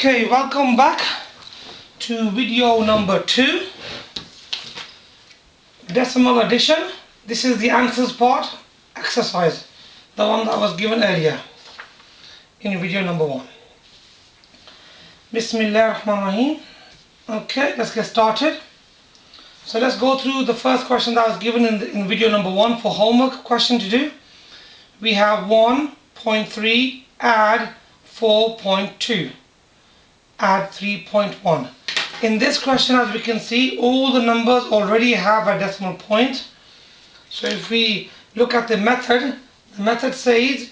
Okay, welcome back to video number 2, decimal addition. This is the answers part, exercise, the one that was given earlier in video number 1. Bismillahirrahmanirrahim. Okay, let's get started. So let's go through the first question that was given in video number 1 for homework question to do. We have 1.3 add 4.2. Add 3.1. In this question, as we can see, all the numbers already have a decimal point. So if we look at the method says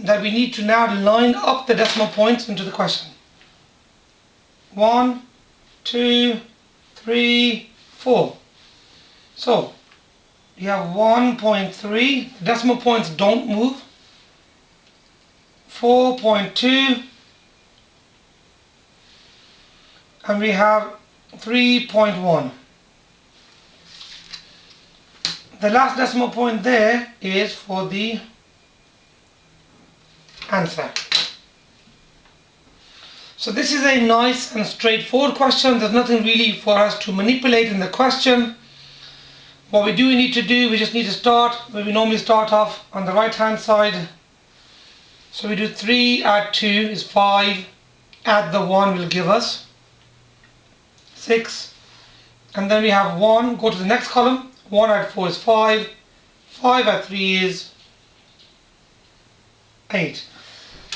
that we need to now line up the decimal points into the question. 1, 2, 3, 4. So you have 1.3, the decimal points don't move. 4.2, and we have 3.1. The last decimal point there is for the answer. So this is a nice and straightforward question. There's nothing really for us to manipulate in the question. What we need to do, we just need to start where we normally start off on the right hand side. So we do 3 add 2 is 5, add the 1 will give us 6, and then we have 1, go to the next column, 1 add 4 is 5, 5 add 3 is 8.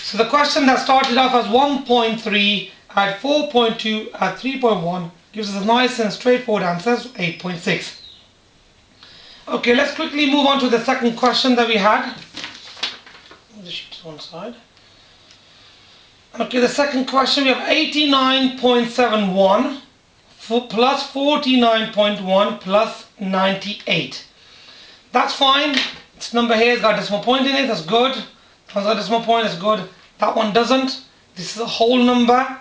So the question that started off as 1.3 add 4.2 add 3.1 gives us a nice and straightforward answer, 8.6. Okay, let's quickly move on to the second question that we had. The sheet to one side. Okay, the second question, we have 89.71 plus 49.1 plus 98. That's fine. This number here has got a decimal point in it. That's good. Has got a decimal point. That's good. That one doesn't. This is a whole number.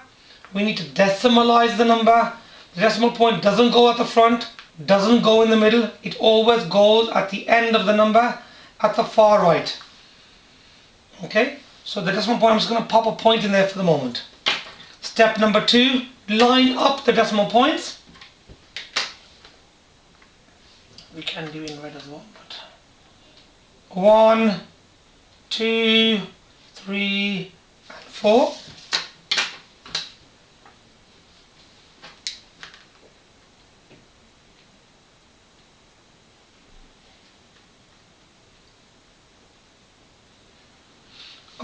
We need to decimalize the number. The decimal point doesn't go at the front, doesn't go in the middle. It always goes at the end of the number, at the far right. Okay, so the decimal point, I'm just going to pop a point in there for the moment. Step number 2, line up the decimal points. We can do in red as well, but 1, 2, 3, and 4.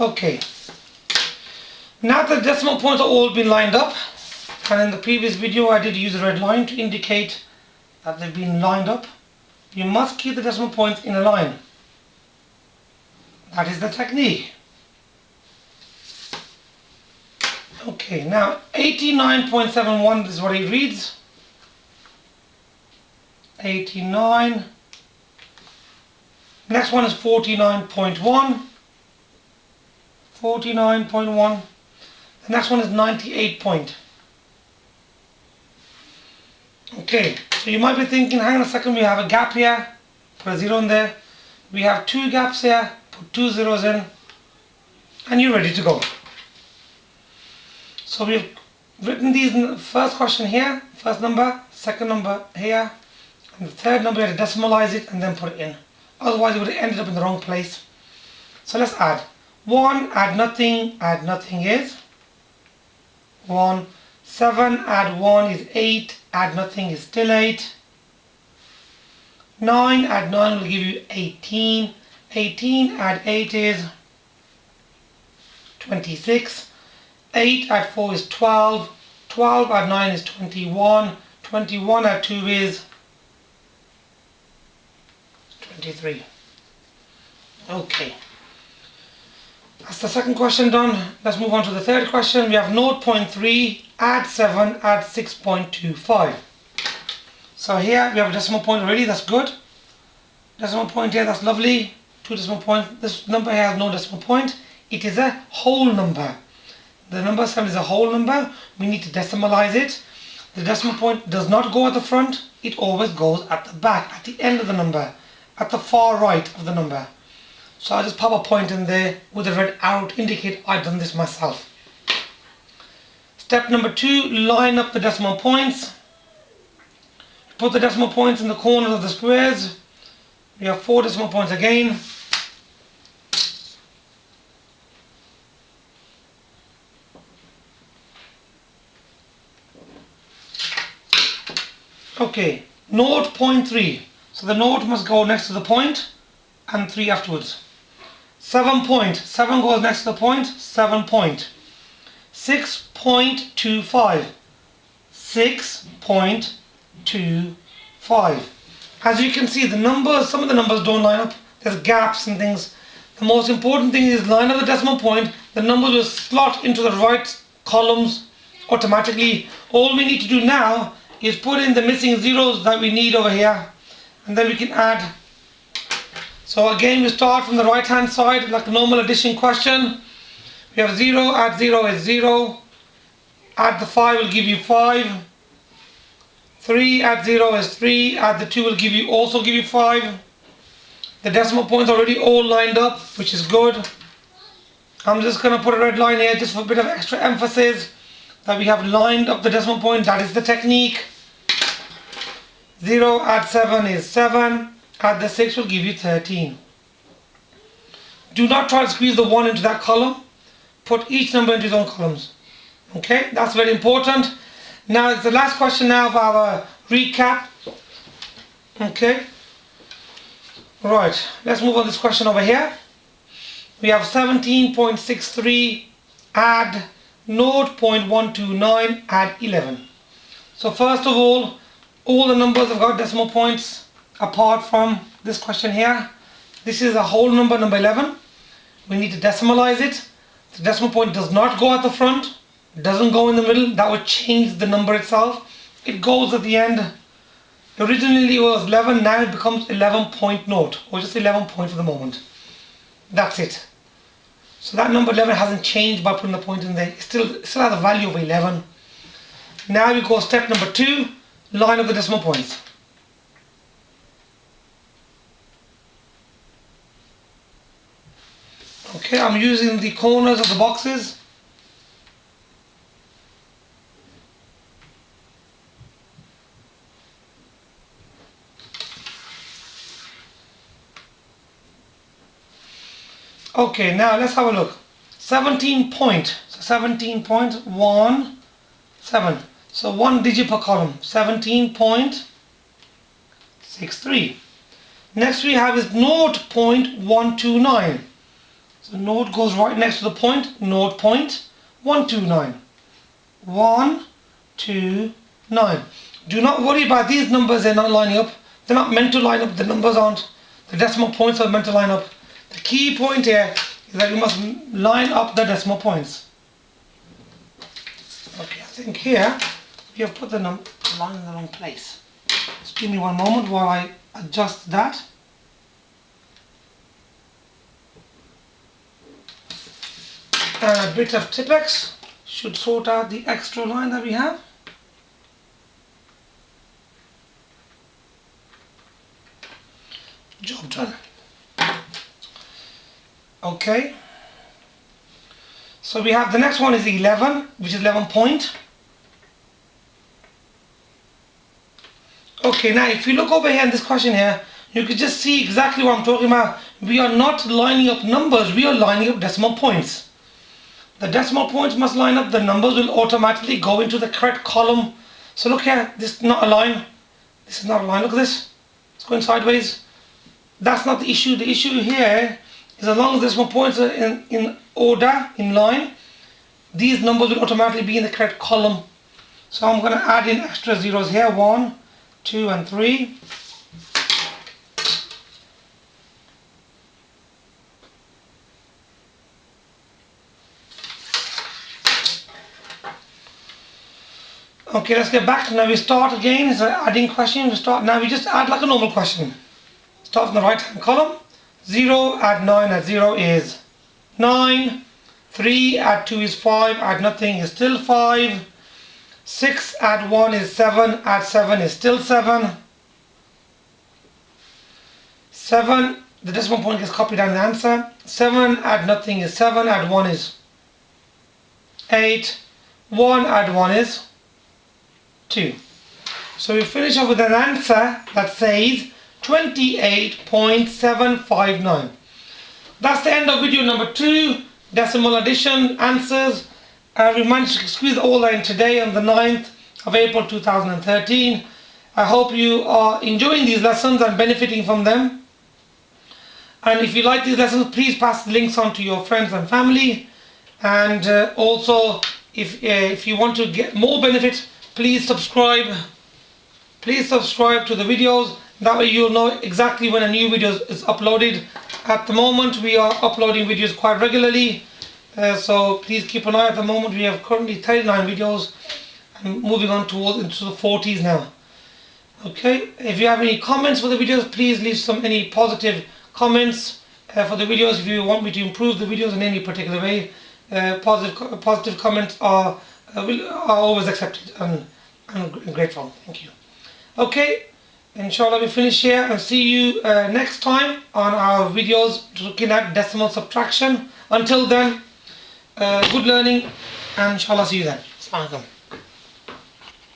Okay, now that the decimal points are all been lined up, and in the previous video I did use a red line to indicate that they've been lined up, you must keep the decimal points in a line. That is the technique. Okay, now 89.71 is what it reads. 89. Next one is 49.1. 49.1. The next one is 98 point. Okay, so you might be thinking, hang on a second, we have a gap here, put a 0 in there. We have 2 gaps here, put 2 zeros in, and you're ready to go. So we've written these in the first question here, first number, second number here, and the third number, you have to decimalize it and then put it in. Otherwise, it would have ended up in the wrong place. So let's add. 1 add nothing is 1. 7 add 1 is 8, add nothing is still 8. 9 add 9 will give you 18. 18 add 8 is 26. 8 add 4 is 12. 12 add 9 is 21. 21 add 2 is 23. Okay. That's the second question done. Let's move on to the third question. We have 0.3 add 7 add 6.25. So here we have a decimal point already. That's good. Decimal point here, that's lovely. 2 decimal points. This number here has no decimal point. It is a whole number. The number 7 is a whole number. We need to decimalize it. The decimal point does not go at the front. It always goes at the back, at the end of the number, at the far right of the number. So I'll just pop a point in there with a red arrow to indicate I've done this myself. Step number 2, line up the decimal points. Put the decimal points in the corners of the squares. We have 4 decimal points again. Okay, note 0.3. So the note must go next to the point and 3 afterwards. 7 point. 7 goes next to the point. 7 point. 6.25. 6.25. As you can see, the numbers, some of the numbers don't line up. There's gaps and things. The most important thing is line up the decimal point. The numbers will slot into the right columns automatically. All we need to do now is put in the missing zeros that we need over here, and then we can add. So again, we start from the right hand side like a normal addition question. We have 0, add 0 is 0. Add the 5 will give you 5. 3, add 0 is 3. Add the 2 will also give you 5. The decimal points are already all lined up, which is good. I'm just going to put a red line here just for a bit of extra emphasis that we have lined up the decimal point. That is the technique. 0, add 7 is 7. Add the 6 will give you 13. Do not try to squeeze the 1 into that column. Put each number into its own columns. Okay, that's very important. Now it's the last question now of our recap. Okay. Right, let's move on to this question over here. We have 17.63, add 0.129, add 11. So first of all the numbers have got decimal points apart from this question here. This is a whole number, number 11. We need to decimalize it. The decimal point does not go at the front, doesn't go in the middle. That would change the number itself. It goes at the end. Originally it was 11, now it becomes 11.0, or just 11 point for the moment. That's it. So that number 11 hasn't changed by putting the point in there. It still has a value of 11. Now we go step number 2, line up the decimal points. Okay, I'm using the corners of the boxes. Okay, now let's have a look. 17 point. So 17.17. So 1 digit per column. 17.63. Next we have is 0.129. So note goes right next to the point. 0.129. 129. Do not worry about these numbers, they're not lining up. They're not meant to line up. The numbers aren't. The decimal points are meant to line up. The key point here is that you must line up the decimal points. Okay, I think here we have put the line in the wrong place. Just give me one moment while I adjust that. And a bit of Tipex should sort out the extra line that we have. Job done. Okay, so we have the next one is 11, which is 11 point. Okay, now if you look over here in this question here, you can just see exactly what I'm talking about. We are not lining up numbers, we are lining up decimal points. The decimal points must line up, the numbers will automatically go into the correct column. So look here, this is not a line. This is not a line, look at this. It's going sideways. That's not the issue. The issue here is as long as decimal points are in order, in line, these numbers will automatically be in the correct column. So I'm going to add in extra zeros here, 1, 2 and 3. Okay, let's get back. Now we start again. It's an adding question. Now we just add like a normal question. Start from the right hand column. 0, add 9, add 0 is 9. 3, add 2 is 5, add nothing is still 5. 6, add 1 is 7, add 7 is still 7. 7, the decimal point gets copied down the answer. 7, add nothing is 7, add 1 is 8. 1 add 1 is 2. So we finish off with an answer that says 28.759. That's the end of video number 2, decimal addition answers. We managed to squeeze all that in today on the 9th of April 2013. I hope you are enjoying these lessons and benefiting from them. And if you like these lessons, please pass the links on to your friends and family. And also, if you want to get more benefit, please subscribe. Please subscribe to the videos. That way you'll know exactly when a new video is uploaded. At the moment, we are uploading videos quite regularly. So please keep an eye. At the moment, we have currently 39 videos. I'm moving on into the 40s now. Okay, if you have any comments for the videos, please leave any positive comments for the videos. If you want me to improve the videos in any particular way, positive comments are always accepted and grateful. Thank you. Okay, inshallah we finish here and see you next time on our videos looking at decimal subtraction. Until then, good learning, and inshallah see you then. Assalamu alaikum.